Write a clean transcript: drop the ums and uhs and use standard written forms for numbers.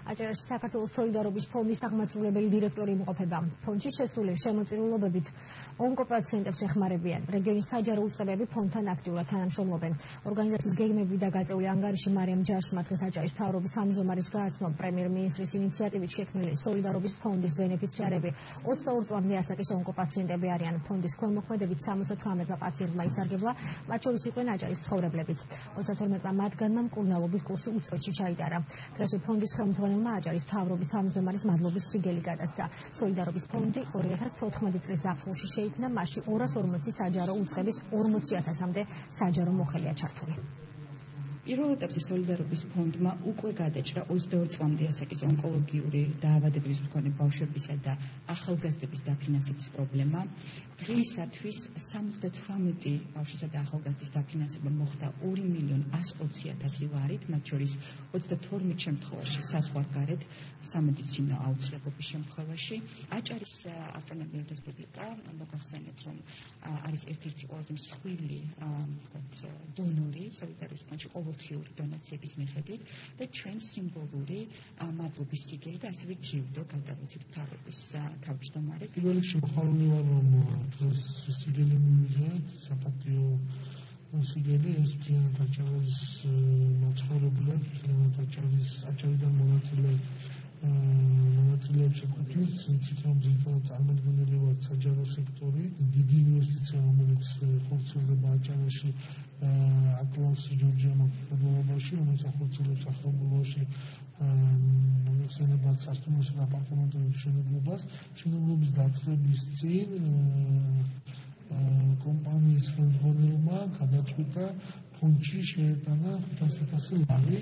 აჭარაში საქართველოს სოლიდარობის ფონდის აღმასრულებელი დირექტორი იმყოფება. ფონდში შესული შემოწირულობებით ონკოპაციენტებს ეხმარებიან. რეგიონის საჯარო უწყებები ფონდთან აქტიურად თანამშრომლობენ. ორგანიზაციის გეგმები და გაწეული ანგარიში მარიამ ჯაშმა დღეს აჭარის მთავრობის თავმჯდომარის გააცნო. პრემიერ-მინისტრის ინიციატივით შექმნილი სოლიდარობის ფონდის ბენეფიციარები 22 წლამდე ასაკის ონკოპაციენტები არიან. ფონდის ქველმოქმედებით 78 პაციენტმა ისარგებლა, მათ შორის იყვნენ აჭარის მცხოვრებლებიც. 32 მათგანმა მკურნალობის კურსი უცხოეთში ჩაიტარა. დღეს ფონდის ხელმძღვანელმა აჭარის მთავრობის თავმჯდომარის მადლობის სიგელი გადასცა. სოლიდარობის ფონდი 2014 წლის ზაფხულში შეიქმნა, მასში 240 საჯარო უწყების 40,000-მდე საჯარო მოხელეა ჩართული. პირველ ეტაპზე სოლიდარობის ფონდმა უკვე გადაჭრა 22 წლამდე ასაკის ონკოლოგიური დაავადებების მქონე ბავშვებისა და ახალგაზრდების დაფინანსების პრობლემა. დღეისათვის 78 ბავშვისა და ახალგაზრდის დაფინანსება მოხდა 2,120,000 ლარით, მათ შორის 32 შემთხვევაში საზღვარგარეთ სამედიცინო აუცილებლობის შემთხვევაში. აჭარის ავტონომიური რესპუბლიკა, მოგახსენეთ, რომ არის ერთ-ერთი ყველაზე მსხვილი დონორი სოლიდარობის ფონდში ყოველთვიური დონაციების მიხედვით და ჩვენ სიმბოლური მადლობის სიგელი და ასევე ჯილდო გადავეცით მთავრობის თავმჯდომარეს. პირველ რიგში მოხარული ვარ, რომ დღეს სიგელი მივიღეთ, საპატიო სიგელი ეს მთლიანად აჭარის მაცხოვრებლებს, მთლიანად აჭარიდან მონაწილეებს ეკუთვნის, იცით რომ ძირითადად წარმოდგენილი ვართ საჯარო სექტორი, დიდი ინვესტიცია, რომელიც ხორციელდება აჭარაში ატლანტის ჯორჯიანოს ფედერალობაში, რომელიც ახორციელებს ახალგაზრდობაში მოიხსენებათ სასტუმროს და აპარტამენტების მშენებლობის დაწყების წინ კომპანიის ხელმძღვანელმა გადაწყვიტა ფონდში შეეტანა 500,000 ლარი.